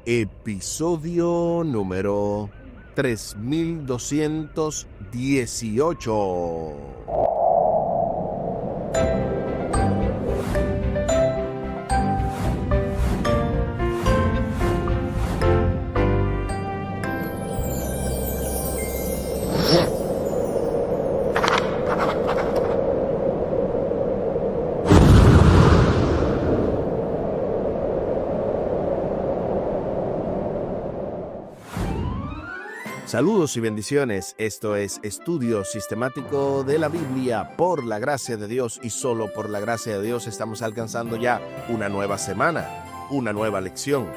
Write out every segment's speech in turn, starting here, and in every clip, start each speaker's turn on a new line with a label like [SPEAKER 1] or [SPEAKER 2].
[SPEAKER 1] Episodio número 3218. Saludos y bendiciones. Esto es Estudio Sistemático de la Biblia. Por la gracia de Dios y solo por la gracia de Dios estamos alcanzando ya una nueva semana, una nueva lección,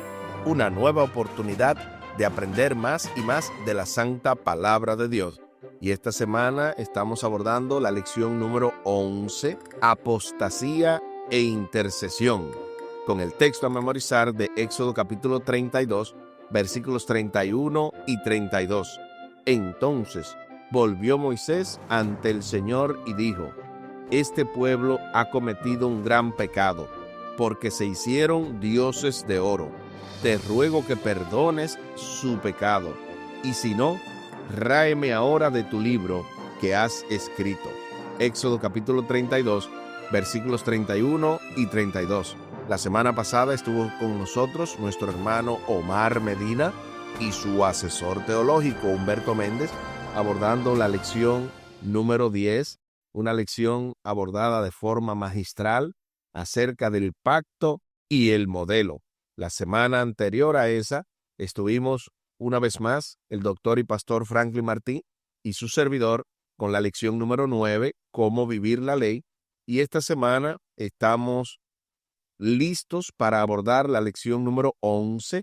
[SPEAKER 1] una nueva oportunidad de aprender más y más de la santa palabra de Dios. Y esta semana estamos abordando la lección número 11, apostasía e intercesión, con el texto a memorizar de Éxodo capítulo 32, versículos 31 y 32. Entonces volvió Moisés ante el Señor y dijo: Este pueblo ha cometido un gran pecado, porque se hicieron dioses de oro. Te ruego que perdones su pecado, y si no, ráeme ahora de tu libro que has escrito. Éxodo capítulo 32, versículos 31 y 32. La semana pasada estuvo con nosotros nuestro hermano Omar Medina y su asesor teológico Humberto Méndez, abordando la lección número 10, una lección abordada de forma magistral acerca del pacto y el modelo. La semana anterior a esa estuvimos una vez más el doctor y pastor Franklin Martí y su servidor con la lección número 9, cómo vivir la ley, y esta semana estamos listos para abordar la lección número 11,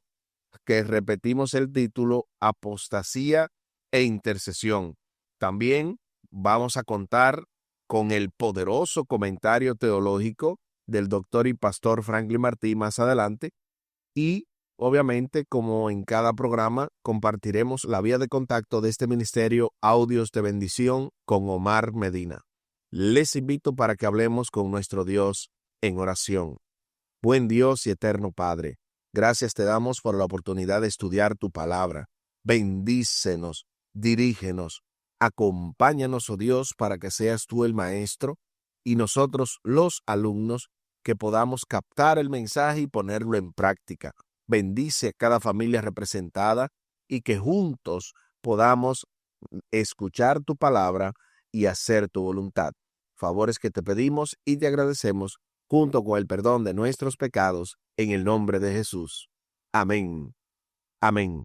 [SPEAKER 1] que repetimos el título, apostasía e intercesión. También vamos a contar con el poderoso comentario teológico del doctor y pastor Franklin Martí más adelante, y obviamente, como en cada programa, compartiremos la vía de contacto de este ministerio Audios de Bendición con Omar Medina. Les invito para que hablemos con nuestro Dios en oración. Buen Dios y eterno Padre, gracias te damos por la oportunidad de estudiar tu palabra. Bendícenos, dirígenos, acompáñanos, oh Dios, para que seas tú el maestro y nosotros los alumnos que podamos captar el mensaje y ponerlo en práctica. Bendice a cada familia representada y que juntos podamos escuchar tu palabra y hacer tu voluntad. Favores que te pedimos y te agradecemos, junto con el perdón de nuestros pecados, en el nombre de Jesús. Amén. Amén.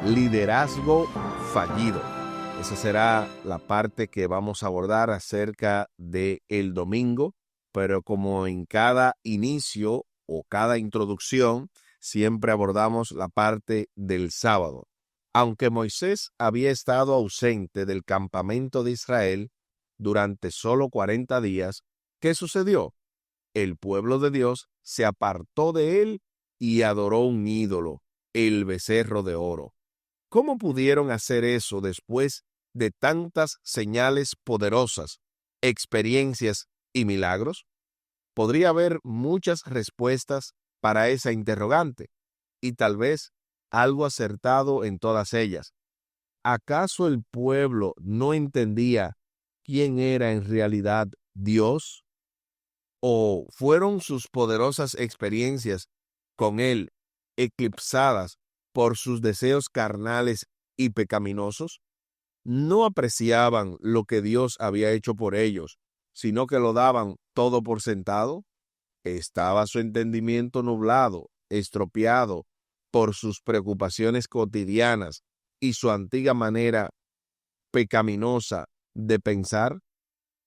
[SPEAKER 1] Liderazgo fallido. Esa será la parte que vamos a abordar acerca de el domingo, pero como en cada inicio o cada introducción, siempre abordamos la parte del sábado. Aunque Moisés había estado ausente del campamento de Israel durante solo 40 días, ¿qué sucedió? El pueblo de Dios se apartó de él y adoró un ídolo, el becerro de oro. ¿Cómo pudieron hacer eso después de tantas señales poderosas, experiencias y milagros? Podría haber muchas respuestas para esa interrogante, y tal vez algo acertado en todas ellas. ¿Acaso el pueblo no entendía quién era en realidad Dios? ¿O fueron sus poderosas experiencias con Él eclipsadas por sus deseos carnales y pecaminosos? No apreciaban lo que Dios había hecho por ellos, sino que lo daban todo por sentado. ¿Estaba su entendimiento nublado, estropeado por sus preocupaciones cotidianas y su antigua manera pecaminosa de pensar?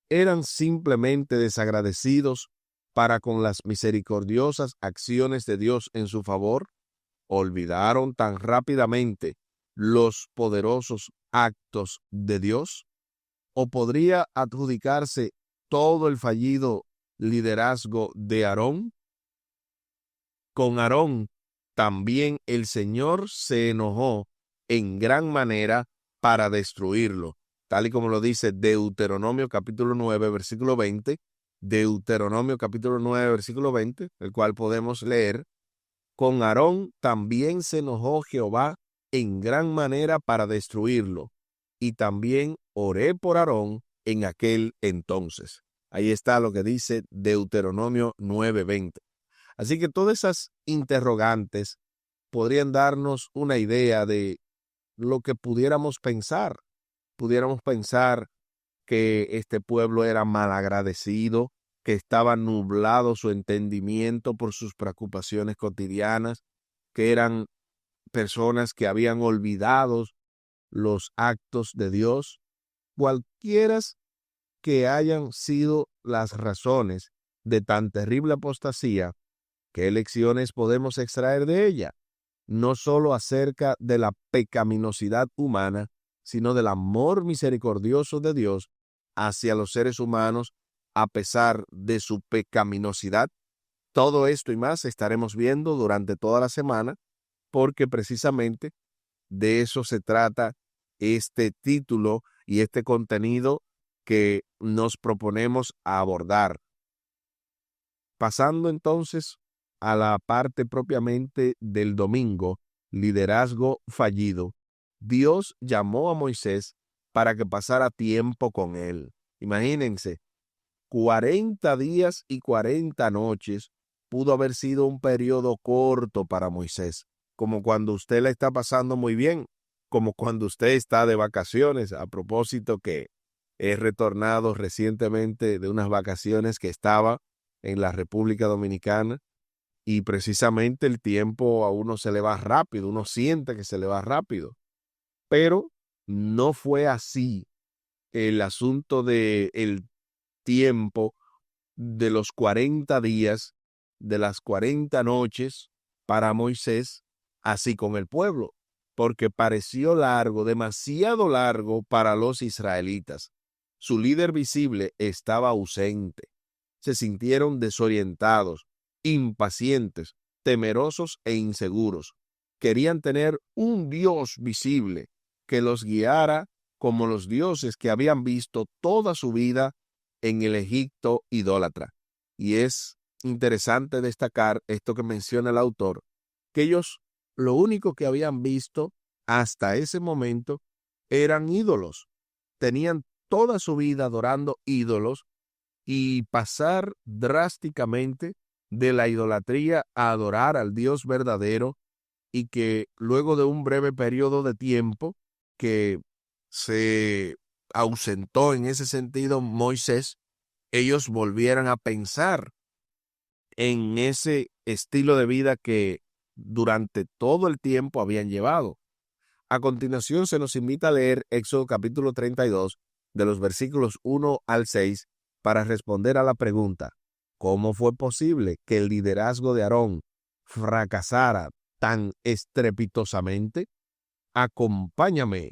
[SPEAKER 1] ¿Eran simplemente desagradecidos para con las misericordiosas acciones de Dios en su favor? ¿Olvidaron tan rápidamente los poderosos actos de Dios? ¿O podría adjudicarse todo el fallido liderazgo de Aarón? Con Aarón también el Señor se enojó en gran manera para destruirlo, tal y como lo dice Deuteronomio capítulo 9, versículo 20, Deuteronomio capítulo 9, versículo 20, el cual podemos leer: con Aarón también se enojó Jehová en gran manera para destruirlo, y también oré por Aarón en aquel entonces. Ahí está lo que dice Deuteronomio 9:20. Así que todas esas interrogantes podrían darnos una idea de lo que pudiéramos pensar. Pudiéramos pensar que este pueblo era malagradecido, que estaba nublado su entendimiento por sus preocupaciones cotidianas, que eran personas que habían olvidado los actos de Dios. Cualquiera que hayan sido las razones de tan terrible apostasía, ¿qué lecciones podemos extraer de ella? No solo acerca de la pecaminosidad humana, sino del amor misericordioso de Dios hacia los seres humanos a pesar de su pecaminosidad. Todo esto y más estaremos viendo durante toda la semana, porque precisamente de eso se trata este título y este contenido que nos proponemos abordar. Pasando entonces a la parte propiamente del domingo, liderazgo fallido. Dios llamó a Moisés para que pasara tiempo con él. Imagínense, 40 días y 40 noches pudo haber sido un periodo corto para Moisés, como cuando usted la está pasando muy bien, como cuando usted está de vacaciones. A propósito que he retornado recientemente de unas vacaciones que estaba en la República Dominicana, y precisamente el tiempo a uno se le va rápido, uno siente que se le va rápido, pero no fue así el asunto del tiempo de los 40 días, de las 40 noches para Moisés, así con el pueblo, porque pareció largo, demasiado largo para los israelitas. Su líder visible estaba ausente. Se sintieron desorientados, impacientes, temerosos e inseguros. Querían tener un Dios visible que los guiara como los dioses que habían visto toda su vida en el Egipto idólatra. Y es interesante destacar esto que menciona el autor, que ellos lo único que habían visto hasta ese momento eran ídolos. Tenían toda su vida adorando ídolos, y pasar drásticamente de la idolatría a adorar al Dios verdadero, y que luego de un breve periodo de tiempo que se ausentó en ese sentido Moisés, ellos volvieran a pensar en ese estilo de vida que durante todo el tiempo habían llevado. A continuación se nos invita a leer Éxodo capítulo 32, de los versículos 1 al 6, para responder a la pregunta: ¿cómo fue posible que el liderazgo de Aarón fracasara tan estrepitosamente? Acompáñame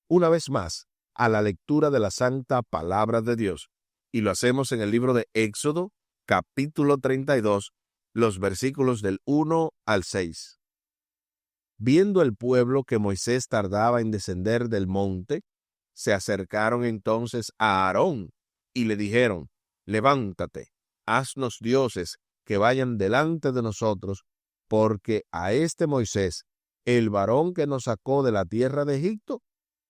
[SPEAKER 1] una vez más a la lectura de la santa palabra de Dios, y lo hacemos en el libro de Éxodo, capítulo 32, los versículos del 1 al 6. Viendo el pueblo que Moisés tardaba en descender del monte, se acercaron entonces a Aarón y le dijeron: levántate, haznos dioses que vayan delante de nosotros, porque a este Moisés, el varón que nos sacó de la tierra de Egipto,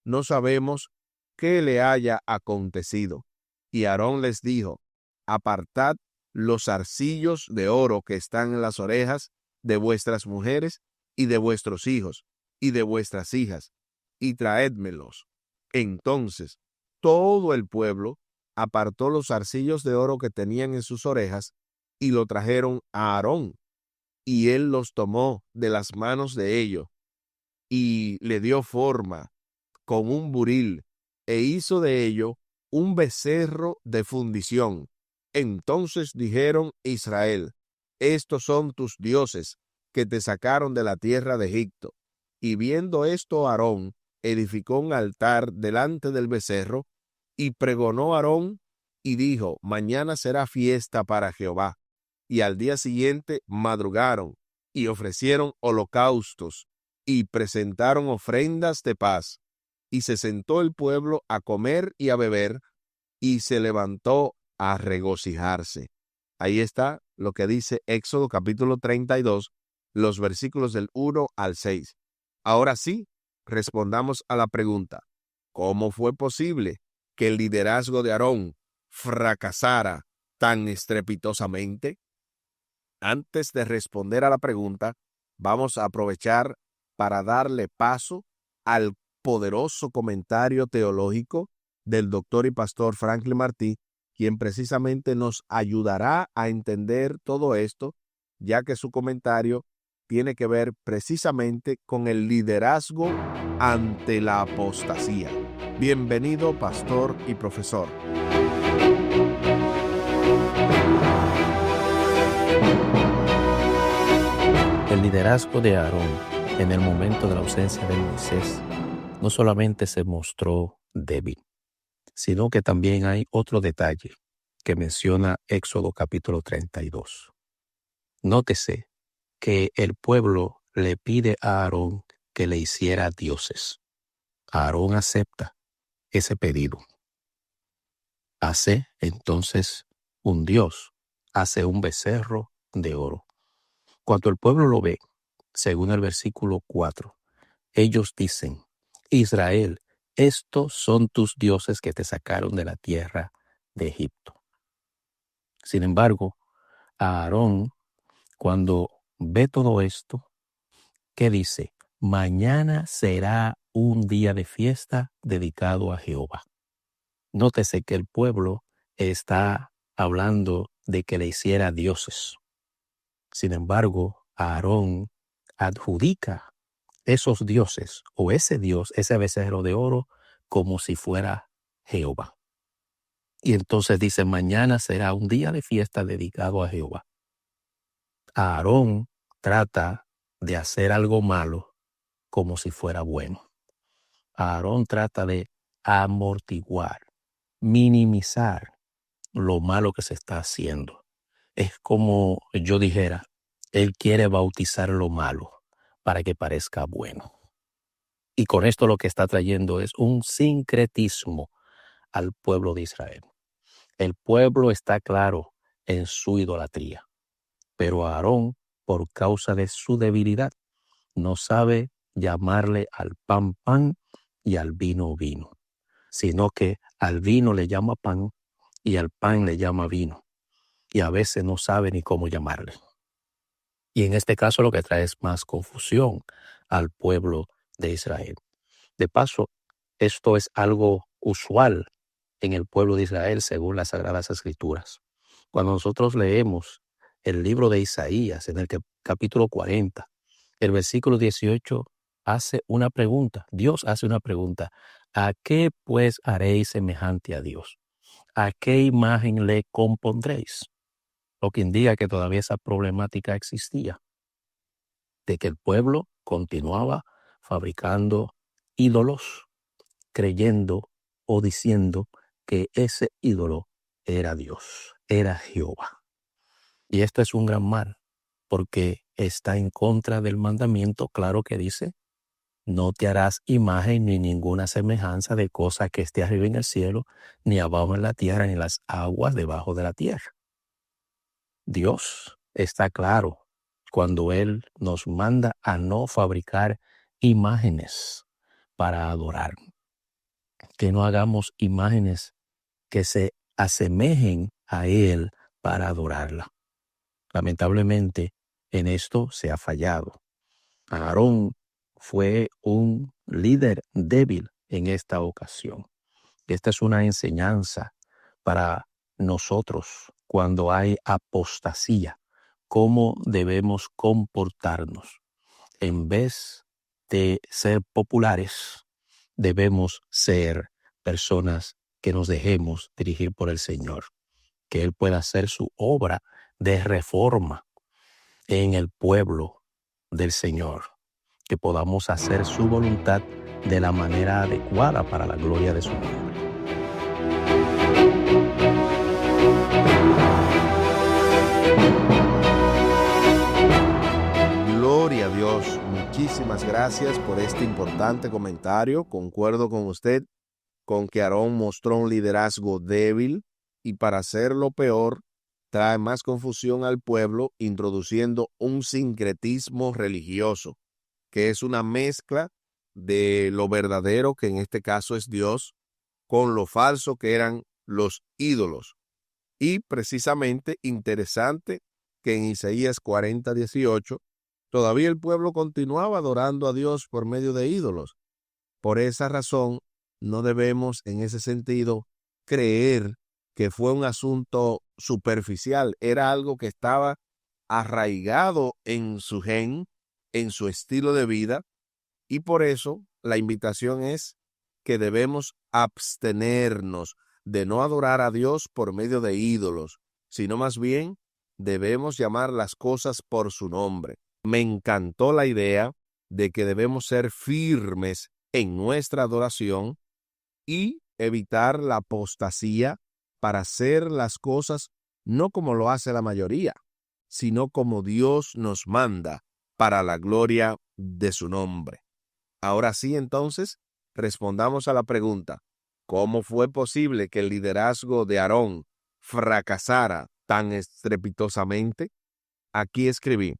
[SPEAKER 1] no sabemos qué le haya acontecido. Y Aarón les dijo: apartad los zarcillos de oro que están en las orejas de vuestras mujeres y de vuestros hijos y de vuestras hijas, y traédmelos. Entonces todo el pueblo apartó los zarcillos de oro que tenían en sus orejas y lo trajeron a Aarón, y él los tomó de las manos de ellos y le dio forma con un buril, e hizo de ello un becerro de fundición. Entonces dijeron Israel: estos son tus dioses que te sacaron de la tierra de Egipto. Y viendo esto, Aarón edificó un altar delante del becerro, y pregonó Aarón y dijo: mañana será fiesta para Jehová. Y al día siguiente madrugaron y ofrecieron holocaustos y presentaron ofrendas de paz. Y se sentó el pueblo a comer y a beber, y se levantó a regocijarse. Ahí está lo que dice Éxodo capítulo 32, los versículos del 1 al 6. Ahora sí, respondamos a la pregunta: ¿cómo fue posible que el liderazgo de Aarón fracasara tan estrepitosamente? Antes de responder a la pregunta, vamos a aprovechar para darle paso al poderoso comentario teológico del doctor y pastor Franklin Martí, quien precisamente nos ayudará a entender todo esto, ya que su comentario tiene que ver precisamente con el liderazgo ante la apostasía. Bienvenido, pastor y profesor.
[SPEAKER 2] El liderazgo de Aarón en el momento de la ausencia de Moisés no solamente se mostró débil, sino que también hay otro detalle que menciona Éxodo capítulo 32. Nótese que el pueblo le pide a Aarón que le hiciera dioses. Aarón acepta ese pedido. Hace entonces un dios, hace un becerro de oro. Cuando el pueblo lo ve, según el versículo 4, ellos dicen: Israel, estos son tus dioses que te sacaron de la tierra de Egipto. Sin embargo, Aarón, cuando ve todo esto, ¿qué dice? Mañana será un día de fiesta dedicado a Jehová. Nótese que el pueblo está hablando de que le hiciera dioses. Sin embargo, Aarón adjudica esos dioses o ese dios, ese becerro de oro, como si fuera Jehová. Y entonces dice: mañana será un día de fiesta dedicado a Jehová. Aarón trata de hacer algo malo como si fuera bueno. Aarón trata de amortiguar, minimizar lo malo que se está haciendo. Es como yo dijera, él quiere bautizar lo malo para que parezca bueno. Y con esto lo que está trayendo es un sincretismo al pueblo de Israel. El pueblo está claro en su idolatría, pero Aarón, por causa de su debilidad, no sabe llamarle al pan pan y al vino vino, sino que al vino le llama pan y al pan le llama vino, y a veces no sabe ni cómo llamarle. Y en este caso lo que trae es más confusión al pueblo de Israel. De paso, esto es algo usual en el pueblo de Israel según las Sagradas Escrituras. Cuando nosotros leemos el libro de Isaías en el capítulo 40, el versículo 18 hace una pregunta. Dios hace una pregunta: ¿a qué pues haréis semejante a Dios? ¿A qué imagen le compondréis? Lo que indica que todavía esa problemática existía, de que el pueblo continuaba fabricando ídolos, creyendo o diciendo que ese ídolo era Dios, era Jehová. Y esto es un gran mal, porque está en contra del mandamiento claro que dice: no te harás imagen ni ninguna semejanza de cosa que esté arriba en el cielo, ni abajo en la tierra, ni en las aguas debajo de la tierra. Dios está claro cuando Él nos manda a no fabricar imágenes para adorar. Que no hagamos imágenes que se asemejen a Él para adorarla. Lamentablemente, en esto se ha fallado. Aarón fue un líder débil en esta ocasión. Esta es una enseñanza para nosotros cuando hay apostasía, cómo debemos comportarnos. En vez de ser populares, debemos ser personas que nos dejemos dirigir por el Señor, que Él pueda hacer su obra de reforma en el pueblo del Señor, que podamos hacer su voluntad de la manera adecuada para la gloria de su nombre.
[SPEAKER 1] Gloria a Dios. Muchísimas gracias por este importante comentario. Concuerdo con usted con que Aarón mostró un liderazgo débil y para hacerlo peor, trae más confusión al pueblo introduciendo un sincretismo religioso, que es una mezcla de lo verdadero, que en este caso es Dios, con lo falso que eran los ídolos. Y precisamente interesante que en Isaías 40:18 todavía el pueblo continuaba adorando a Dios por medio de ídolos. Por esa razón, no debemos en ese sentido creer que fue un asunto superficial, era algo que estaba arraigado en su gen, en su estilo de vida, y por eso la invitación es que debemos abstenernos de no adorar a Dios por medio de ídolos, sino más bien debemos llamar las cosas por su nombre. Me encantó la idea de que debemos ser firmes en nuestra adoración y evitar la apostasía para hacer las cosas no como lo hace la mayoría, sino como Dios nos manda para la gloria de su nombre. Ahora sí, entonces, respondamos a la pregunta: ¿cómo fue posible que el liderazgo de Aarón fracasara tan estrepitosamente? Aquí escribí: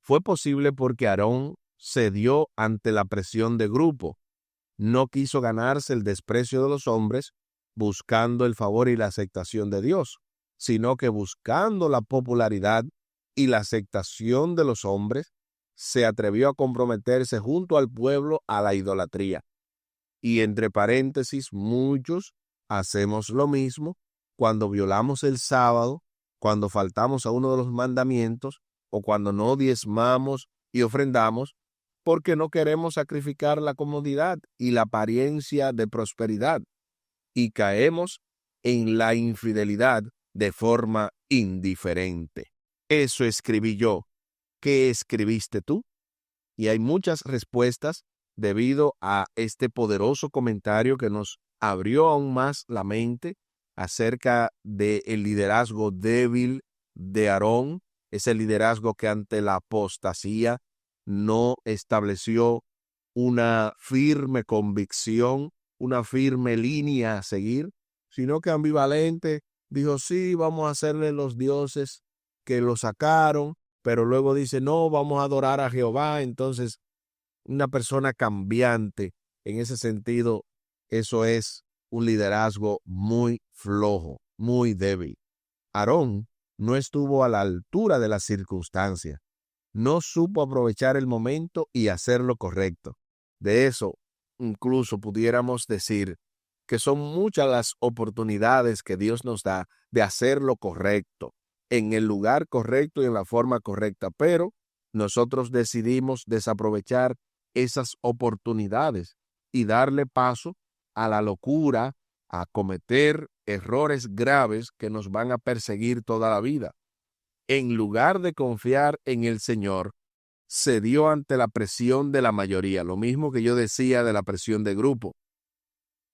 [SPEAKER 1] fue posible porque Aarón cedió ante la presión de grupo, no quiso ganarse el desprecio de los hombres buscando el favor y la aceptación de Dios, sino que buscando la popularidad y la aceptación de los hombres, se atrevió a comprometerse junto al pueblo a la idolatría. Y entre paréntesis, muchos hacemos lo mismo cuando violamos el sábado, cuando faltamos a uno de los mandamientos o cuando no diezmamos y ofrendamos, porque no queremos sacrificar la comodidad y la apariencia de prosperidad, y caemos en la infidelidad de forma indiferente. Eso escribí yo. ¿Qué escribiste tú? Y hay muchas respuestas debido a este poderoso comentario que nos abrió aún más la mente acerca del liderazgo débil de Aarón, ese liderazgo que ante la apostasía no estableció una firme convicción, una firme línea a seguir, sino que ambivalente dijo: sí, vamos a hacerle los dioses que lo sacaron, pero luego dice: no, vamos a adorar a Jehová. Entonces, una persona cambiante, en ese sentido, eso es un liderazgo muy flojo, muy débil. Aarón no estuvo a la altura de las circunstancias, no supo aprovechar el momento y hacer lo correcto. De eso, incluso pudiéramos decir que son muchas las oportunidades que Dios nos da de hacer lo correcto, en el lugar correcto y en la forma correcta, pero nosotros decidimos desaprovechar esas oportunidades y darle paso a la locura, a cometer errores graves que nos van a perseguir toda la vida. En lugar de confiar en el Señor, cedió ante la presión de la mayoría, lo mismo que yo decía de la presión de grupo.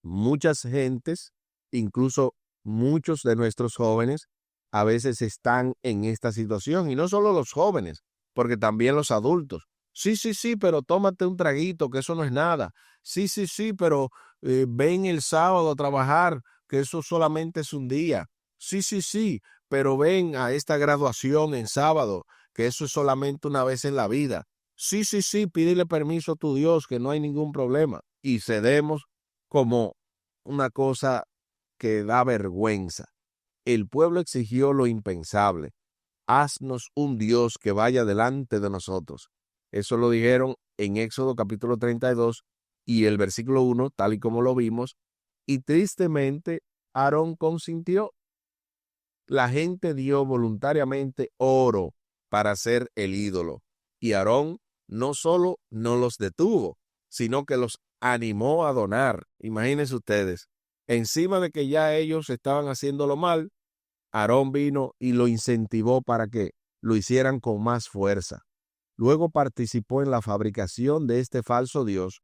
[SPEAKER 1] Muchas gentes, incluso muchos de nuestros jóvenes, a veces están en esta situación, y no solo los jóvenes, porque también los adultos. Sí, sí, sí, pero tómate un traguito, que eso no es nada. Sí, sí, sí, pero ven el sábado a trabajar, que eso solamente es un día. Sí, sí, sí, pero ven a esta graduación en sábado, que eso es solamente una vez en la vida. Sí, sí, sí, pídele permiso a tu Dios, que no hay ningún problema. Y cedemos como una cosa que da vergüenza. El pueblo exigió lo impensable: haznos un Dios que vaya delante de nosotros. Eso lo dijeron en Éxodo capítulo 32 y el versículo 1, tal y como lo vimos, y tristemente Aarón consintió. La gente dio voluntariamente oro para hacer el ídolo, y Aarón no solo no los detuvo, sino que los animó a donar. Imagínense ustedes, encima de que ya ellos estaban haciéndolo mal, Aarón vino y lo incentivó para que lo hicieran con más fuerza. Luego participó en la fabricación de este falso Dios,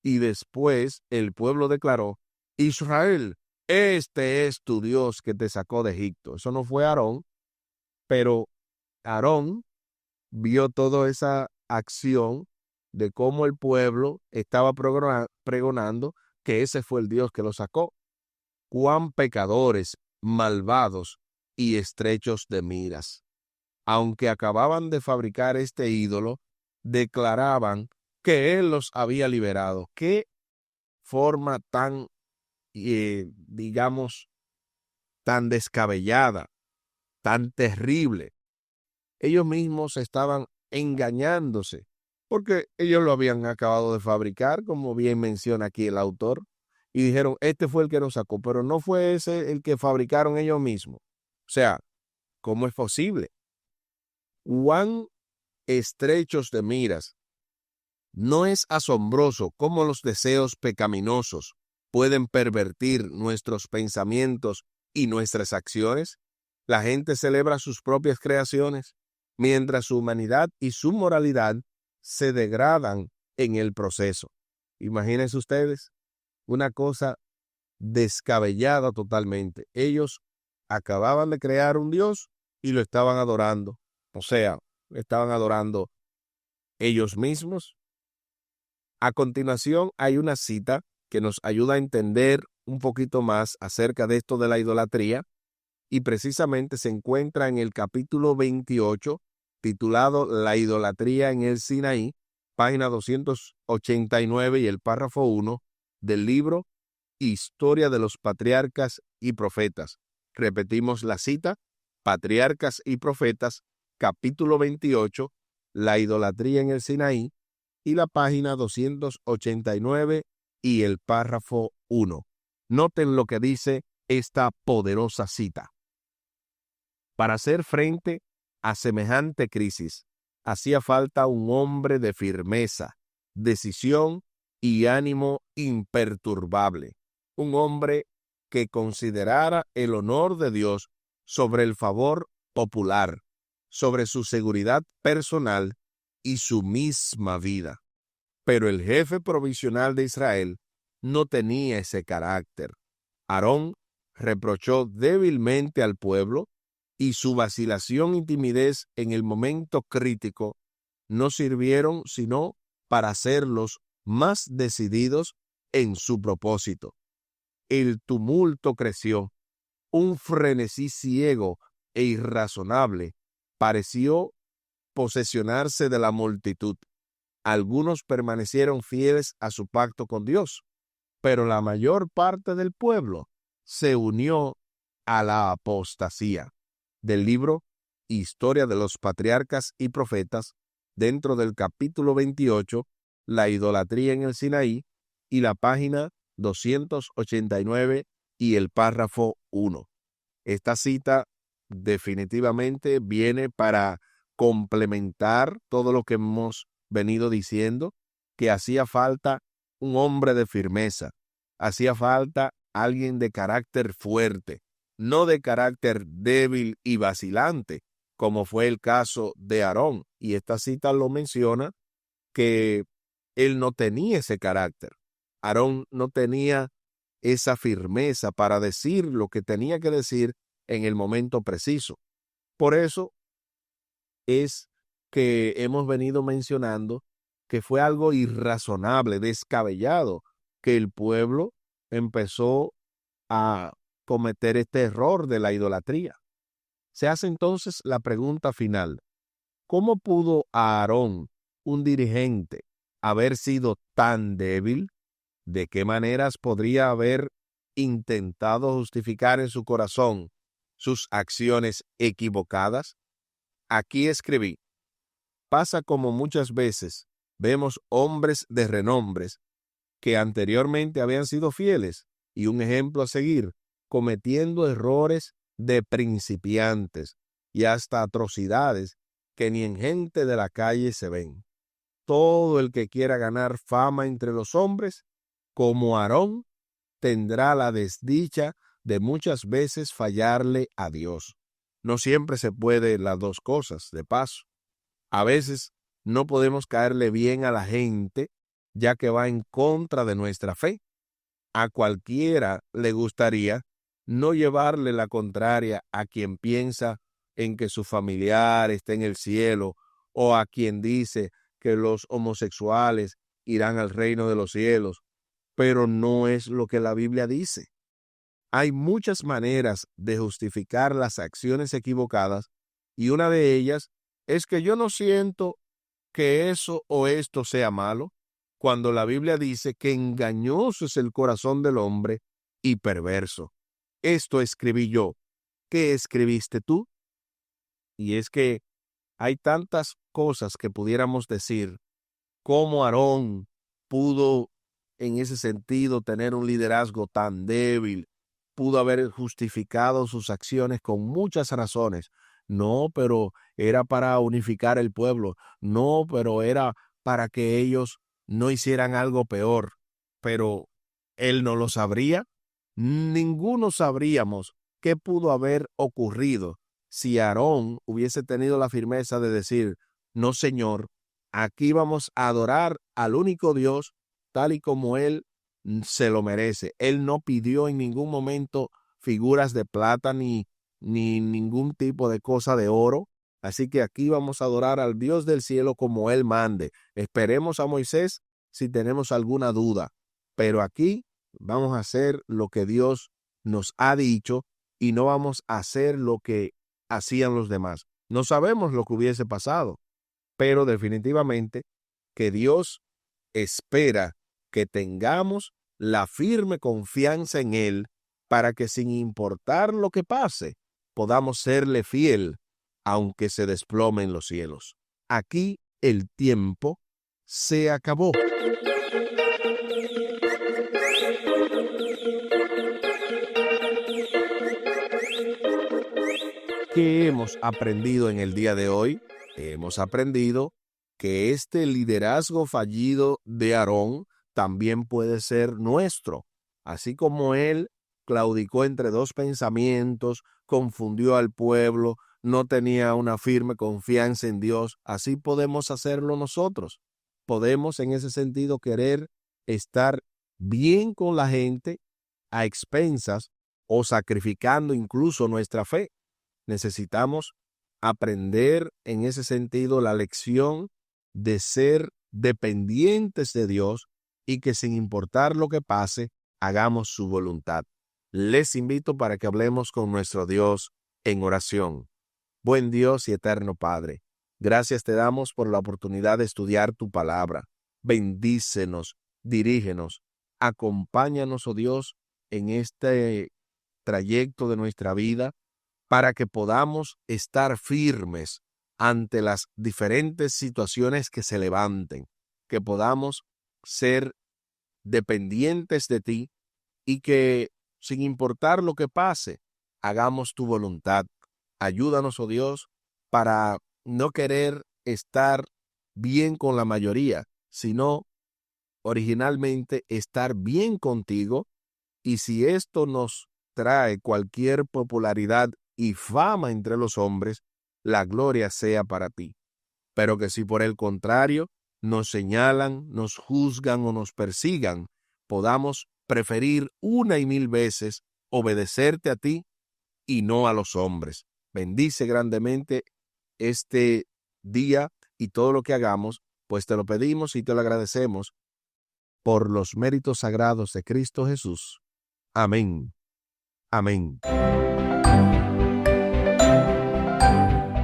[SPEAKER 1] y después el pueblo declaró: Israel, este es tu Dios que te sacó de Egipto. Eso no fue Aarón, pero Aarón vio toda esa acción de cómo el pueblo estaba pregonando que ese fue el Dios que lo sacó. cuán pecadores, malvados y estrechos de miras. Aunque acababan de fabricar este ídolo, declaraban que él los había liberado. Qué forma tan, digamos, tan descabellada, tan terrible. Ellos mismos estaban engañándose, porque ellos lo habían acabado de fabricar, como bien menciona aquí el autor, y dijeron, este fue el que nos sacó, pero no fue ese el que fabricaron ellos mismos. O sea, ¿cómo es posible? Cuán estrechos de miras. ¿No es asombroso cómo los deseos pecaminosos pueden pervertir nuestros pensamientos y nuestras acciones? La gente celebra sus propias creaciones, mientras su humanidad y su moralidad se degradan en el proceso. Imagínense ustedes, una cosa descabellada totalmente. Ellos acababan de crear un Dios y lo estaban adorando. O sea, estaban adorando ellos mismos. A continuación, hay una cita que nos ayuda a entender un poquito más acerca de esto de la idolatría, y precisamente se encuentra en el capítulo 28, titulado La idolatría en el Sinaí, página 289 y el párrafo 1 del libro Historia de los Patriarcas y Profetas. Repetimos la cita: Patriarcas y Profetas, capítulo 28, La idolatría en el Sinaí, y la página 289 y el párrafo 1. Noten lo que dice esta poderosa cita. Para hacer frente a semejante crisis, hacía falta un hombre de firmeza, decisión y ánimo imperturbable. Un hombre que considerara el honor de Dios sobre el favor popular, sobre su seguridad personal y su misma vida. Pero el jefe provisional de Israel no tenía ese carácter. Aarón reprochó débilmente al pueblo, y su vacilación y timidez en el momento crítico no sirvieron sino para hacerlos más decididos en su propósito. El tumulto creció. Un frenesí ciego e irrazonable pareció posesionarse de la multitud. Algunos permanecieron fieles a su pacto con Dios, pero la mayor parte del pueblo se unió a la apostasía. Del libro Historia de los Patriarcas y Profetas, dentro del capítulo 28, La idolatría en el Sinaí, y la página 289 y el párrafo 1. Esta cita definitivamente viene para complementar todo lo que hemos venido diciendo, que hacía falta un hombre de firmeza, hacía falta alguien de carácter fuerte, no de carácter débil y vacilante, como fue el caso de Aarón. Y esta cita lo menciona, que él no tenía ese carácter. Aarón no tenía esa firmeza para decir lo que tenía que decir en el momento preciso. Por eso es que hemos venido mencionando que fue algo irrazonable, descabellado, que el pueblo empezó a cometer este error de la idolatría. Se hace entonces la pregunta final: ¿cómo pudo Aarón, un dirigente, haber sido tan débil? ¿De qué maneras podría haber intentado justificar en su corazón sus acciones equivocadas? Aquí escribí: pasa como muchas veces vemos hombres de renombres que anteriormente habían sido fieles y un ejemplo a seguir, cometiendo errores de principiantes y hasta atrocidades que ni en gente de la calle se ven. Todo el que quiera ganar fama entre los hombres, como Aarón, tendrá la desdicha de muchas veces fallarle a Dios. No siempre se puede las dos cosas, de paso. A veces no podemos caerle bien a la gente, ya que va en contra de nuestra fe. A cualquiera le gustaría no llevarle la contraria a quien piensa en que su familiar está en el cielo, o a quien dice que los homosexuales irán al reino de los cielos, pero no es lo que la Biblia dice. Hay muchas maneras de justificar las acciones equivocadas y una de ellas es que yo no siento que eso o esto sea malo, cuando la Biblia dice que engañoso es el corazón del hombre y perverso. Esto escribí yo. ¿Qué escribiste tú? Y es que hay tantas cosas que pudiéramos decir, cómo Aarón pudo en ese sentido tener un liderazgo tan débil, pudo haber justificado sus acciones con muchas razones. No, pero era para unificar el pueblo. No, pero era para que ellos no hicieran algo peor. Pero él no lo sabría. Ninguno sabríamos qué pudo haber ocurrido si Aarón hubiese tenido la firmeza de decir, no, Señor, aquí vamos a adorar al único Dios tal y como Él se lo merece. Él no pidió en ningún momento figuras de plata ni ningún tipo de cosa de oro. Así que aquí vamos a adorar al Dios del cielo como Él mande. Esperemos a Moisés si tenemos alguna duda. Pero aquí vamos a hacer lo que Dios nos ha dicho y no vamos a hacer lo que hacían los demás. No sabemos lo que hubiese pasado, pero definitivamente que Dios espera que tengamos la firme confianza en Él para que sin importar lo que pase, podamos serle fiel, aunque se desplomen los cielos. Aquí el tiempo se acabó. ¿Qué hemos aprendido en el día de hoy? Hemos aprendido que este liderazgo fallido de Aarón también puede ser nuestro. Así como él claudicó entre dos pensamientos, confundió al pueblo, no tenía una firme confianza en Dios, así podemos hacerlo nosotros. Podemos en ese sentido querer estar bien con la gente a expensas o sacrificando incluso nuestra fe. Necesitamos aprender en ese sentido la lección de ser dependientes de Dios y que sin importar lo que pase, hagamos su voluntad. Les invito para que hablemos con nuestro Dios en oración. Buen Dios y eterno Padre, gracias te damos por la oportunidad de estudiar tu palabra. Bendícenos, dirígenos, acompáñanos, oh Dios, en este trayecto de nuestra vida, para que podamos estar firmes ante las diferentes situaciones que se levanten, que podamos ser dependientes de ti y que, sin importar lo que pase, hagamos tu voluntad. Ayúdanos, oh Dios, para no querer estar bien con la mayoría, sino originalmente estar bien contigo, y si esto nos trae cualquier popularidad y fama entre los hombres, la gloria sea para ti. Pero que si por el contrario nos señalan, nos juzgan o nos persigan, podamos preferir una y mil veces obedecerte a ti y no a los hombres. Bendice grandemente este día y todo lo que hagamos, pues te lo pedimos y te lo agradecemos por los méritos sagrados de Cristo Jesús. Amén. Amén.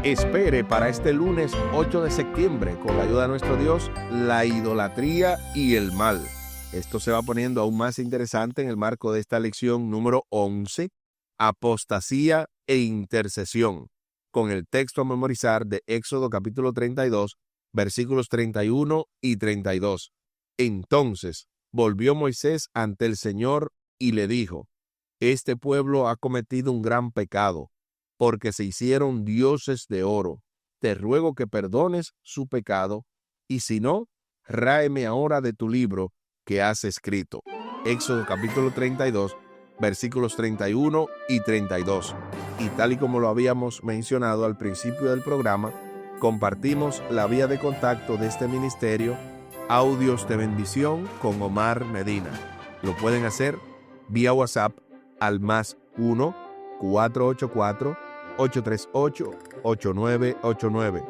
[SPEAKER 1] Espere para este lunes 8 de septiembre, con la ayuda de nuestro Dios, la idolatría y el mal. Esto se va poniendo aún más interesante en el marco de esta lección número 11, apostasía e intercesión, con el texto a memorizar de Éxodo capítulo 32, versículos 31 y 32. Entonces volvió Moisés ante el Señor y le dijo: Este pueblo ha cometido un gran pecado, porque se hicieron dioses de oro. Te ruego que perdones su pecado, y si no, ráeme ahora de tu libro que has escrito. Éxodo capítulo 32, versículos 31 y 32. Y tal y como lo habíamos mencionado al principio del programa, compartimos la vía de contacto de este ministerio, Audios de Bendición con Omar Medina. Lo pueden hacer vía WhatsApp al +1 484 838 8989.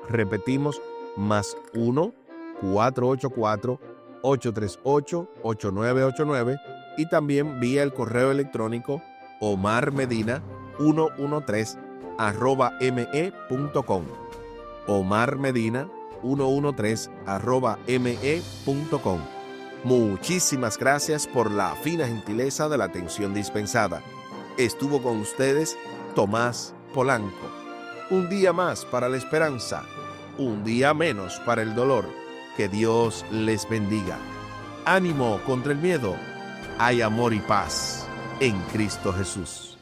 [SPEAKER 1] Repetimos, +1 484 838 8989 y también vía el correo electrónico omarmedina113@me.com. omarmedina113@me.com. Muchísimas gracias por la fina gentileza de la atención dispensada. Estuvo con ustedes Tomás Polanco. Un día más para la esperanza, un día menos para el dolor. Que Dios les bendiga. Ánimo contra el miedo. Hay amor y paz en Cristo Jesús.